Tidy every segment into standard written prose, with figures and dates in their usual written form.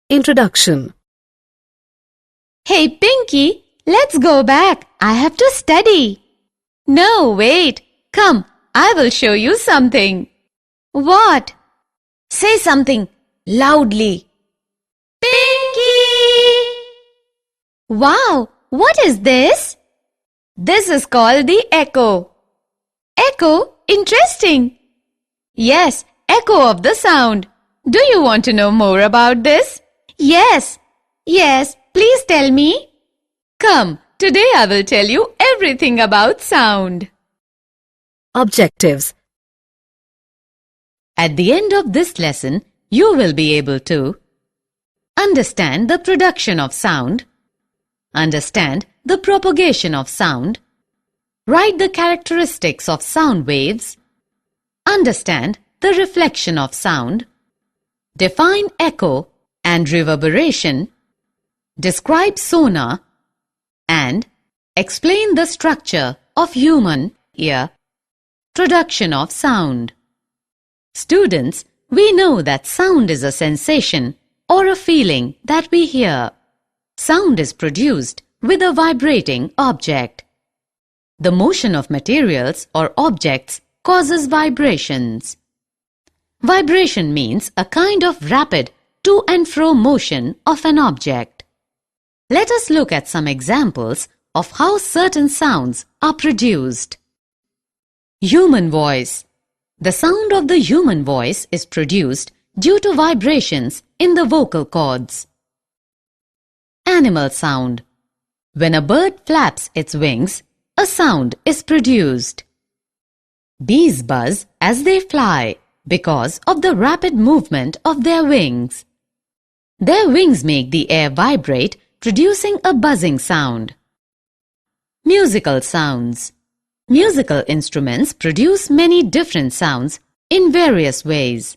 Introduction. Hey Pinky, let's go back. I have to study. No, wait. Come, I will show you something. What? Say something loudly. Pinky! Wow, what is this? This is called the echo. Echo? Interesting. Yes, echo of the sound. Do you want to know more about this? Yes. Yes, please tell me. Come, today I will tell you everything about sound. Objectives. At the end of this lesson, you will be able to understand the production of sound, understand the propagation of sound, write the characteristics of sound waves, understand the reflection of sound, define echo and reverberation, describe sonar, and explain the structure of human ear, production of sound. Students, we know that sound is a sensation or a feeling that we hear. Sound is produced with a vibrating object. The motion of materials or objects causes vibrations. Vibration means a kind of rapid to and fro motion of an object. Let us look at some examples of how certain sounds are produced. Human voice. The sound of the human voice is produced due to vibrations in the vocal cords. Animal sound. When a bird flaps its wings, a sound is produced. Bees buzz as they fly because of the rapid movement of their wings. Their wings make the air vibrate, producing a buzzing sound. Musical sounds. Musical instruments produce many different sounds in various ways.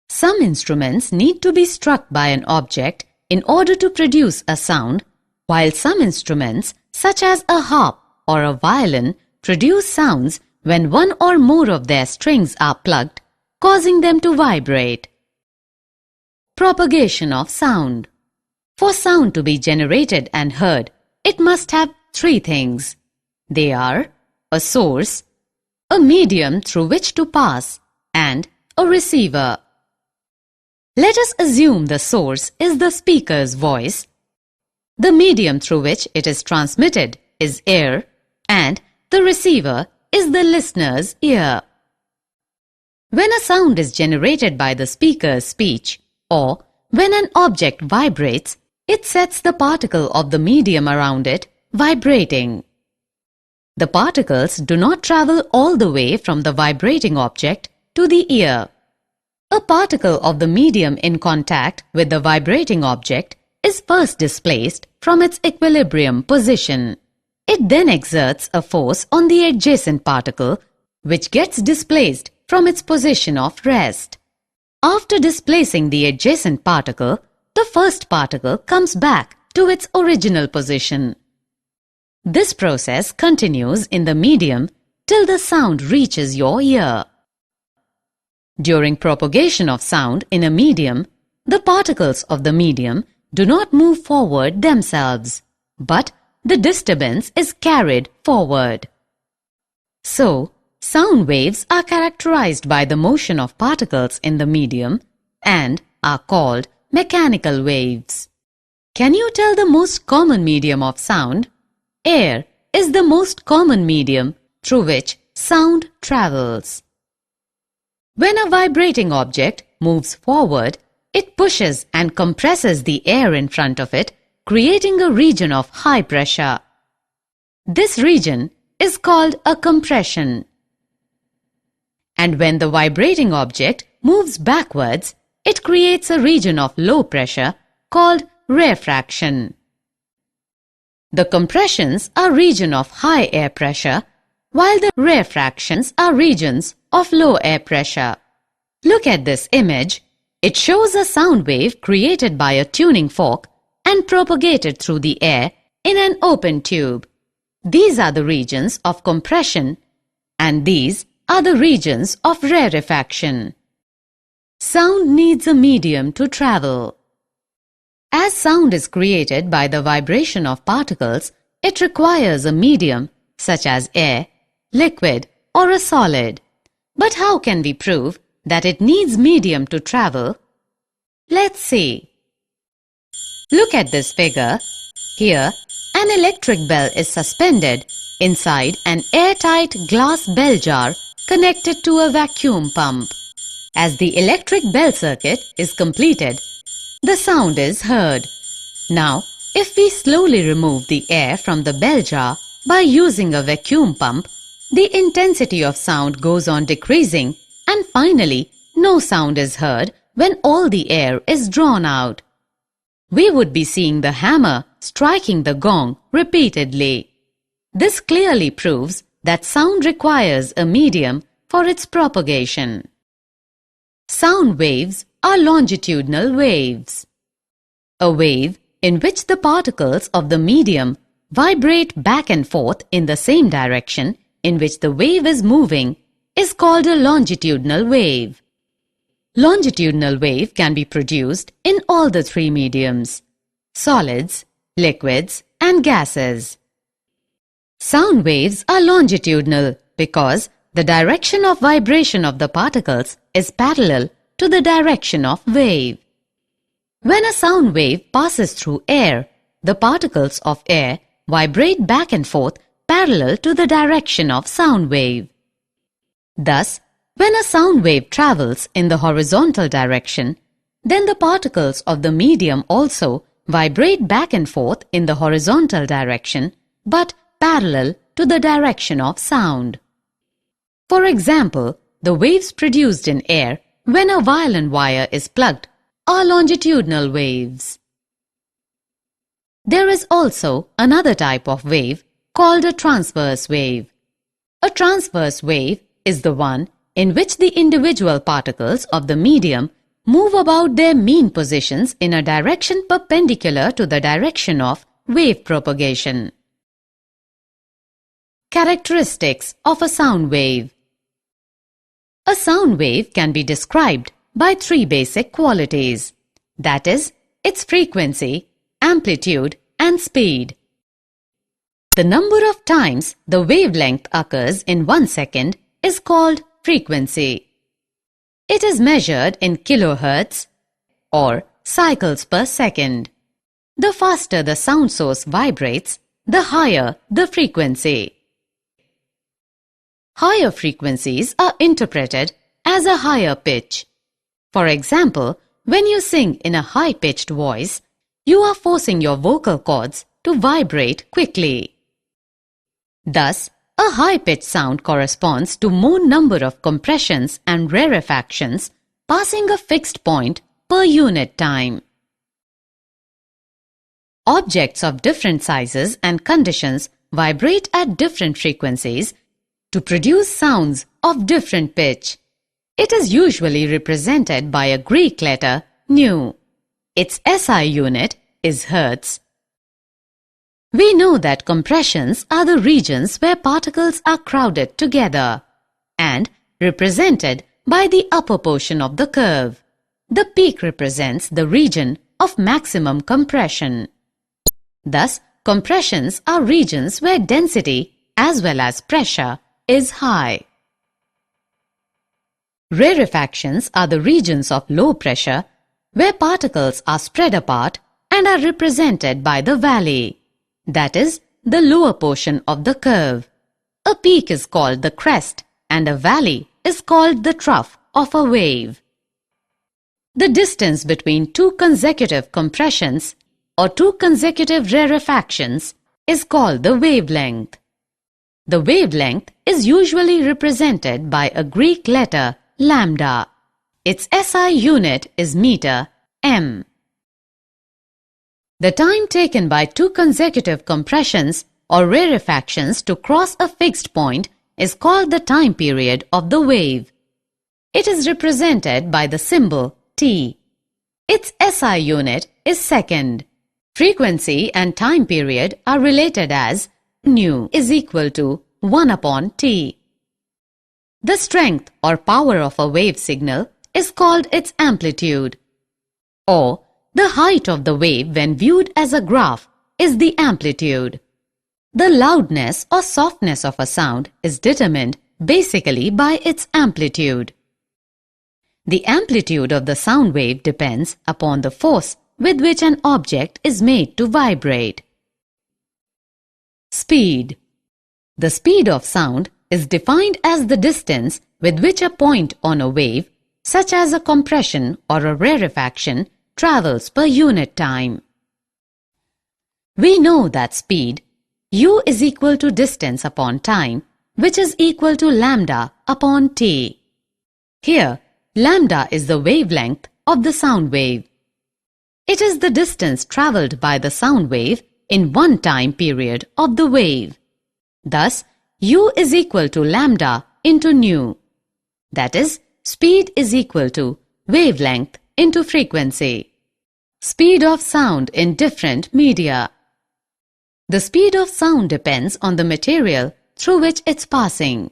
Some instruments need to be struck by an object in order to produce a sound, while some instruments, such as a harp or a violin, produce sounds when one or more of their strings are plucked, causing them to vibrate. Propagation of sound. For sound to be generated and heard, it must have three things. They are a source, a medium through which to pass, and a receiver. Let us assume the source is the speaker's voice. The medium through which it is transmitted is air, and the receiver is the listener's ear. When a sound is generated by the speaker's speech, or when an object vibrates, it sets the particle of the medium around it vibrating. The particles do not travel all the way from the vibrating object to the ear. A particle of the medium in contact with the vibrating object is first displaced from its equilibrium position. It then exerts a force on the adjacent particle, which gets displaced from its position of rest. After displacing the adjacent particle, the first particle comes back to its original position. This process continues in the medium till the sound reaches your ear. During propagation of sound in a medium, the particles of the medium do not move forward themselves, but the disturbance is carried forward. So, sound waves are characterized by the motion of particles in the medium and are called mechanical waves. Can you tell the most common medium of sound? Air is the most common medium through which sound travels. When a vibrating object moves forward, it pushes and compresses the air in front of it, creating a region of high pressure. This region is called a compression. And when the vibrating object moves backwards, it creates a region of low pressure called rarefaction. The compressions are regions of high air pressure, while the rarefactions are regions of low air pressure. Look at this image. It shows a sound wave created by a tuning fork and propagated through the air in an open tube. These are the regions of compression, and these are the regions of rarefaction. Sound needs a medium to travel. As sound is created by the vibration of particles, it requires a medium such as air, liquid, or a solid. But how can we prove that it needs medium to travel? Let's see. Look at this figure. Here, an electric bell is suspended inside an airtight glass bell jar connected to a vacuum pump. As the electric bell circuit is completed, the sound is heard. Now, if we slowly remove the air from the bell jar by using a vacuum pump, the intensity of sound goes on decreasing and finally no sound is heard when all the air is drawn out. We would be seeing the hammer striking the gong repeatedly. This clearly proves that sound requires a medium for its propagation. Sound waves are longitudinal waves. A wave in which the particles of the medium vibrate back and forth in the same direction in which the wave is moving is called a longitudinal wave. Longitudinal wave can be produced in all the three mediums: solids, liquids, and gases. Sound waves are longitudinal because the direction of vibration of the particles is parallel to the direction of wave. When a sound wave passes through air, the particles of air vibrate back and forth parallel to the direction of sound wave. Thus, when a sound wave travels in the horizontal direction, then the particles of the medium also vibrate back and forth in the horizontal direction, but parallel to the direction of sound. For example, the waves produced in air when a violin wire is plugged are longitudinal waves. There is also another type of wave called a transverse wave. A transverse wave is the one in which the individual particles of the medium move about their mean positions in a direction perpendicular to the direction of wave propagation. Characteristics of a sound wave. A sound wave can be described by three basic qualities, that is, its frequency, amplitude, and speed. The number of times the wavelength occurs in 1 second is called frequency. It is measured in kilohertz or cycles per second. The faster the sound source vibrates, the higher the frequency. Higher frequencies are interpreted as a higher pitch. For example, when you sing in a high-pitched voice, you are forcing your vocal cords to vibrate quickly. Thus, a high-pitched sound corresponds to more number of compressions and rarefactions passing a fixed point per unit time. Objects of different sizes and conditions vibrate at different frequencies to produce sounds of different pitch. It is usually represented by a Greek letter nu. Its SI unit is Hertz. We know that compressions are the regions where particles are crowded together and represented by the upper portion of the curve. The peak represents the region of maximum compression. Thus, compressions are regions where density as well as pressure is high. Rarefactions are the regions of low pressure where particles are spread apart and are represented by the valley, that is, the lower portion of the curve. A peak is called the crest and a valley is called the trough of a wave. The distance between two consecutive compressions or two consecutive rarefactions is called the wavelength. The wavelength is usually represented by a Greek letter lambda. Its SI unit is meter, m. The time taken by two consecutive compressions or rarefactions to cross a fixed point is called the time period of the wave. It is represented by the symbol t. Its SI unit is second. Frequency and time period are related as nu is equal to 1 upon t. The strength or power of a wave signal is called its amplitude, or the height of the wave when viewed as a graph is the amplitude. The loudness or softness of a sound is determined basically by its amplitude. The amplitude of the sound wave depends upon the force with which an object is made to vibrate. Speed. The speed of sound is defined as the distance with which a point on a wave, such as a compression or a rarefaction, travels per unit time. We know that speed, u is equal to distance upon time, which is equal to lambda upon t. Here, lambda is the wavelength of the sound wave. It is the distance travelled by the sound wave in one time period of the wave. Thus, u is equal to lambda into nu. That is, speed is equal to wavelength into frequency. Speed of sound in different media. The speed of sound depends on the material through which it's passing.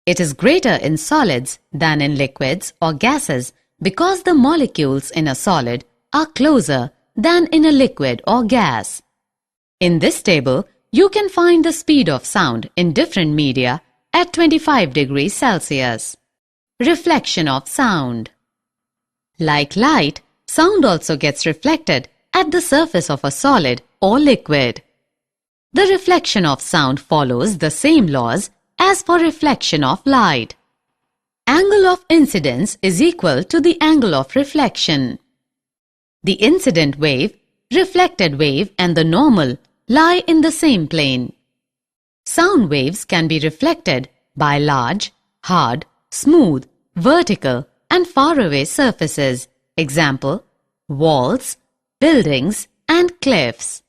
It is greater in solids than in liquids or gases because the molecules in a solid are closer than in a liquid or gas. In this table, you can find the speed of sound in different media at 25 degrees Celsius. Reflection of sound. Like light, sound also gets reflected at the surface of a solid or liquid. The reflection of sound follows the same laws as for reflection of light. Angle of incidence is equal to the angle of reflection. The incident wave, reflected wave and the normal lie in the same plane. Sound waves can be reflected by large, hard, smooth, vertical and faraway surfaces. Example, walls, buildings and cliffs.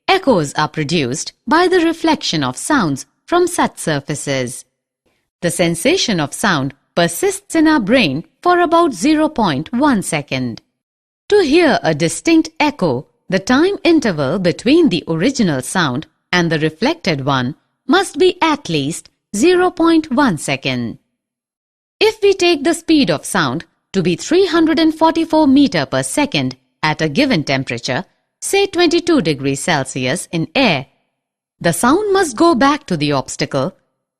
Echoes are produced by the reflection of sounds from such surfaces. The sensation of sound persists in our brain for about 0.1 second. To hear a distinct echo, the time interval between the original sound and the reflected one must be at least 0.1 second. If we take the speed of sound to be 344 meter per second at a given temperature, say 22 degrees Celsius in air, the sound must go back to the obstacle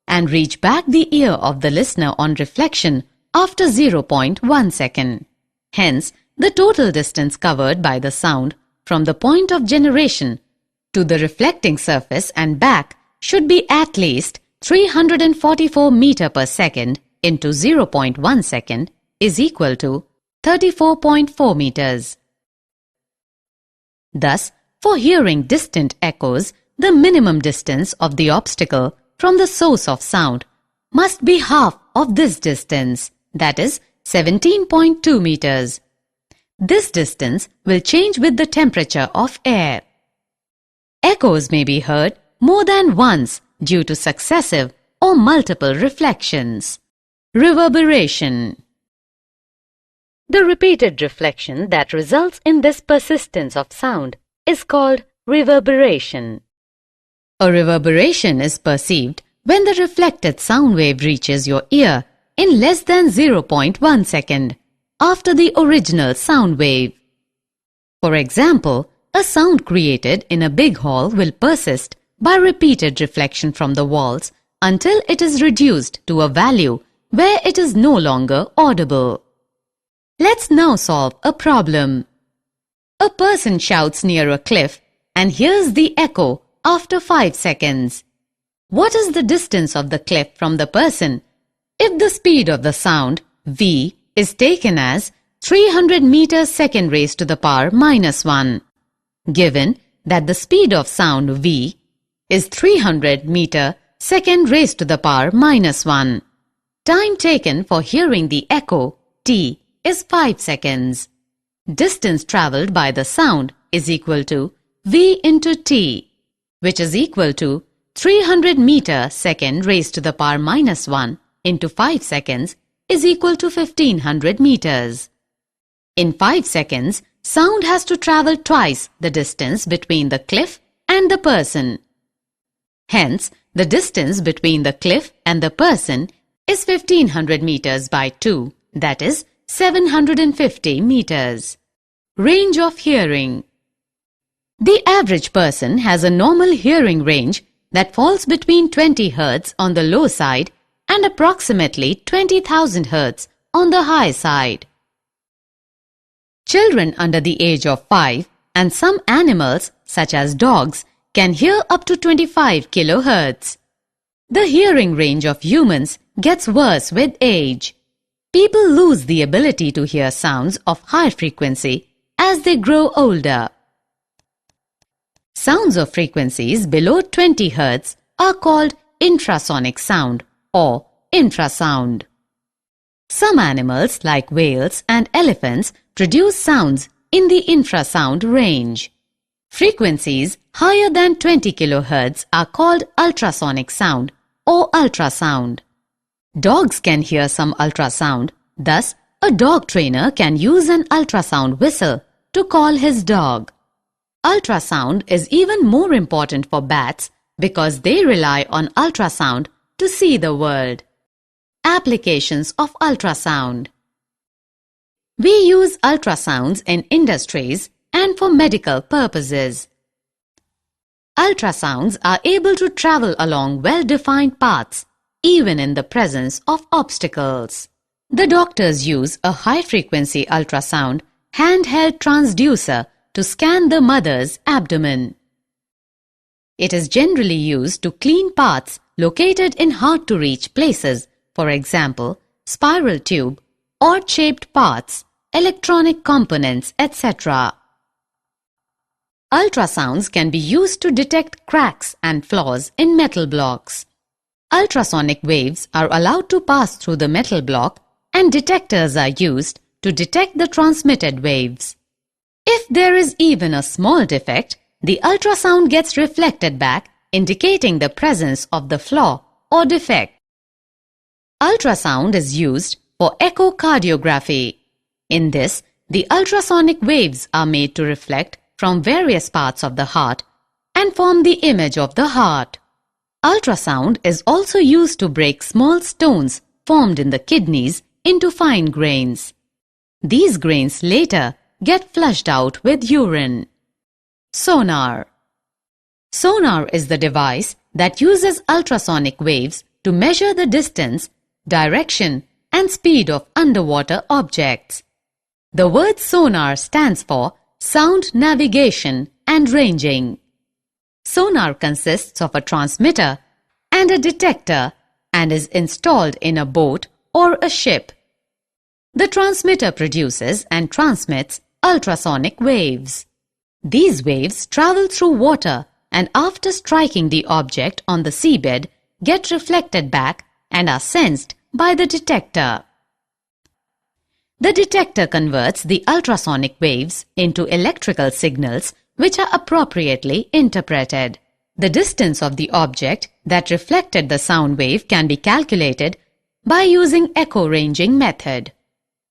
and reach back the ear of the listener on reflection after 0.1 second. Hence, the total distance covered by the sound from the point of generation to the reflecting surface and back should be at least 344 meter per second into 0.1 second is equal to 34.4 meters. Thus, for hearing distant echoes, the minimum distance of the obstacle from the source of sound must be half of this distance, that is 17.2 meters. This distance will change with the temperature of air. Echoes may be heard more than once due to successive or multiple reflections. Reverberation. The repeated reflection that results in this persistence of sound is called reverberation. A reverberation is perceived when the reflected sound wave reaches your ear in less than 0.1 second after the original sound wave. For example, a sound created in a big hall will persist by repeated reflection from the walls until it is reduced to a value where it is no longer audible. Let's now solve a problem. A person shouts near a cliff and hears the echo after 5 seconds. What is the distance of the cliff from the person if the speed of the sound, v, is taken as 300 meters second raised to the power minus 1? Given that the speed of sound v is 300 meter second raised to the power minus 1. Time taken for hearing the echo, t, is 5 seconds. Distance travelled by the sound is equal to v into t, which is equal to 300 meter second raised to the power minus 1 into 5 seconds is equal to 1500 meters. In 5 seconds, sound has to travel twice the distance between the cliff and the person. Hence, the distance between the cliff and the person is 1500 meters by 2, that is 750 meters. Range of hearing. The average person has a normal hearing range that falls between 20 Hz on the low side and approximately 20,000 Hz on the high side. Children under the age of 5 and some animals such as dogs can hear up to 25 kHz. The hearing range of humans gets worse with age. People lose the ability to hear sounds of high frequency as they grow older. Sounds of frequencies below 20 Hz are called infrasonic sound or infrasound. Some animals like whales and elephants produce sounds in the infrasound range. Frequencies higher than 20 kHz are called ultrasonic sound or ultrasound. Dogs can hear some ultrasound, thus a dog trainer can use an ultrasound whistle to call his dog. Ultrasound is even more important for bats because they rely on ultrasound to see the world. Applications of ultrasound. We use ultrasounds in industries and for medical purposes. Ultrasounds are able to travel along well-defined paths, even in the presence of obstacles. The doctors use a high-frequency ultrasound handheld transducer to scan the mother's abdomen. It is generally used to clean parts located in hard-to-reach places, for example, spiral tube, odd-shaped parts, electronic components, etc. Ultrasounds can be used to detect cracks and flaws in metal blocks. Ultrasonic waves are allowed to pass through the metal block and detectors are used to detect the transmitted waves. If there is even a small defect, the ultrasound gets reflected back, indicating the presence of the flaw or defect. Ultrasound is used for echocardiography. In this, the ultrasonic waves are made to reflect from various parts of the heart and form the image of the heart. Ultrasound is also used to break small stones formed in the kidneys into fine grains. These grains later get flushed out with urine. Sonar. Sonar is the device that uses ultrasonic waves to measure the distance, direction, and speed of underwater objects. The word sonar stands for sound navigation and ranging. Sonar consists of a transmitter and a detector and is installed in a boat or a ship. The transmitter produces and transmits ultrasonic waves. These waves travel through water and after striking the object on the seabed get reflected back and are sensed by the detector. The detector converts the ultrasonic waves into electrical signals which are appropriately interpreted. The distance of the object that reflected the sound wave can be calculated by using echo ranging method.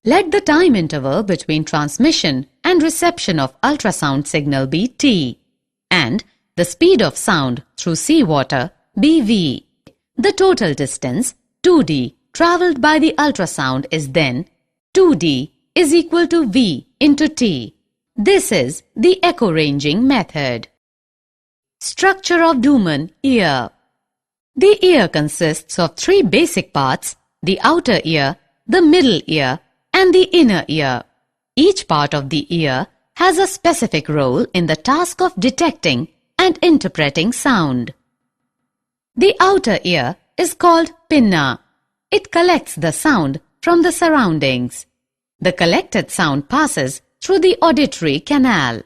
Let the time interval between transmission and reception of ultrasound signal be t and the speed of sound through seawater be v. The total distance 2d travelled by the ultrasound is then 2d is equal to v into t. This is the echo ranging method. Structure of human ear. The ear consists of three basic parts: the outer ear, the middle ear, and the inner ear. Each part of the ear has a specific role in the task of detecting and interpreting sound. The outer ear is called pinna. It collects the sound from the surroundings. The collected sound passes through the auditory canal.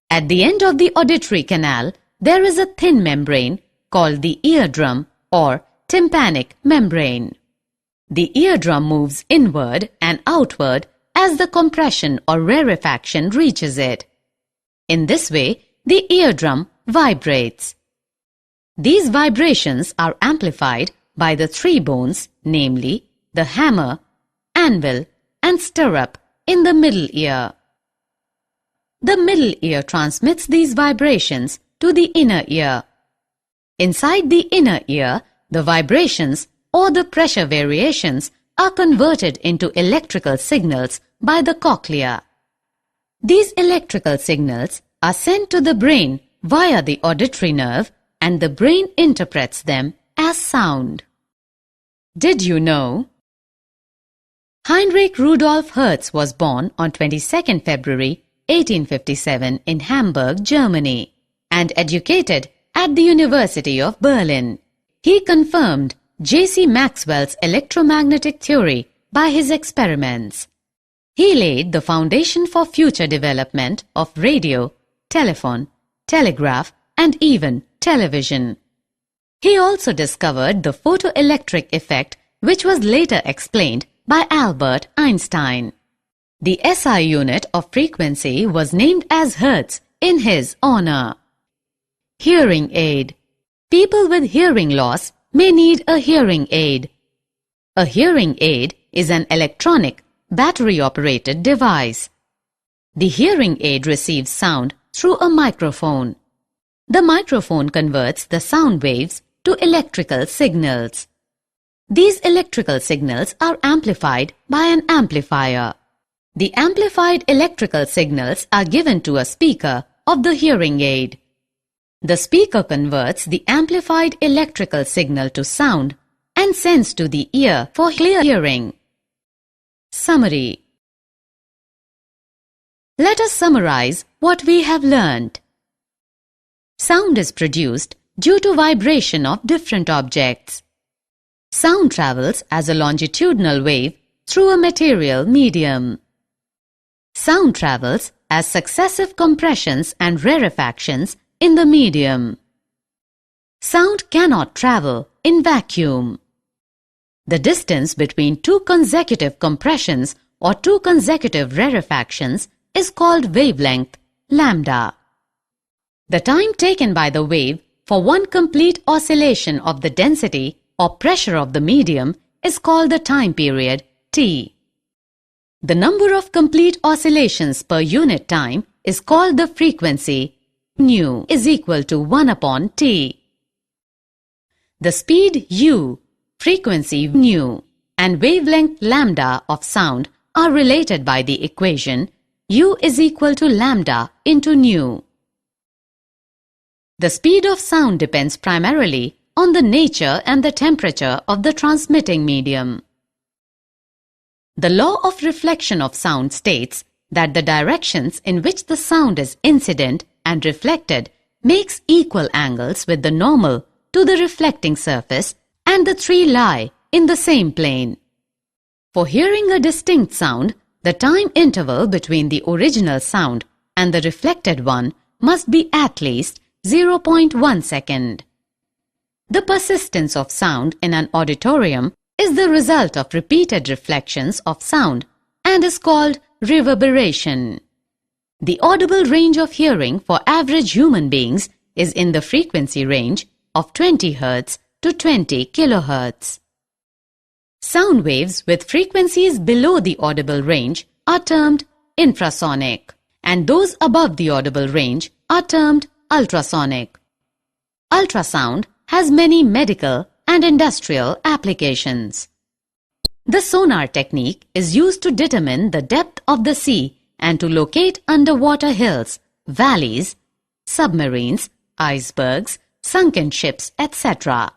At the end of the auditory canal, there is a thin membrane called the eardrum or tympanic membrane. The eardrum moves inward and outward as the compression or rarefaction reaches it. In this way, the eardrum vibrates. These vibrations are amplified by the three bones, namely the hammer, anvil, and stirrup in the middle ear. The middle ear transmits these vibrations to the inner ear. Inside the inner ear, the vibrations or the pressure variations are converted into electrical signals by the cochlea. These electrical signals are sent to the brain via the auditory nerve, and the brain interprets them as sound. Did you know? Heinrich Rudolf Hertz was born on 22nd February 1857 in Hamburg, Germany, and educated at the University of Berlin. He confirmed J.C. Maxwell's electromagnetic theory by his experiments. He laid the foundation for future development of radio, telephone, telegraph, and even television. He also discovered the photoelectric effect, which was later explained by Albert Einstein. The SI unit of frequency was named as Hertz in his honor. Hearing aid. People with hearing loss may need a hearing aid. A hearing aid is an electronic, battery-operated device. The hearing aid receives sound through a microphone. The microphone converts the sound waves to electrical signals. These electrical signals are amplified by an amplifier. The amplified electrical signals are given to a speaker of the hearing aid. The speaker converts the amplified electrical signal to sound and sends to the ear for clear hearing. Summary. Let us summarize what we have learned. Sound is produced due to vibration of different objects. Sound travels as a longitudinal wave through a material medium. Sound travels as successive compressions and rarefactions in the medium. Sound cannot travel in vacuum. The distance between two consecutive compressions or two consecutive rarefactions is called wavelength, lambda. The time taken by the wave for one complete oscillation of the density or pressure of the medium is called the time period, t. The number of complete oscillations per unit time is called the frequency, nu is equal to 1 upon t. The speed u, frequency nu, and wavelength lambda of sound are related by the equation u is equal to lambda into nu. The speed of sound depends primarily on the nature and the temperature of the transmitting medium. The law of reflection of sound states that the directions in which the sound is incident and reflected makes equal angles with the normal to the reflecting surface, and the three lie in the same plane. For hearing a distinct sound, the time interval between the original sound and the reflected one must be at least 0.1 second. The persistence of sound in an auditorium is the result of repeated reflections of sound and is called reverberation. The audible range of hearing for average human beings is in the frequency range of 20 Hz to 20 kHz. Sound waves with frequencies below the audible range are termed infrasonic, and those above the audible range are termed ultrasonic. Ultrasound has many medical and industrial applications. The sonar technique is used to determine the depth of the sea and to locate underwater hills, valleys, submarines, icebergs, sunken ships, etc.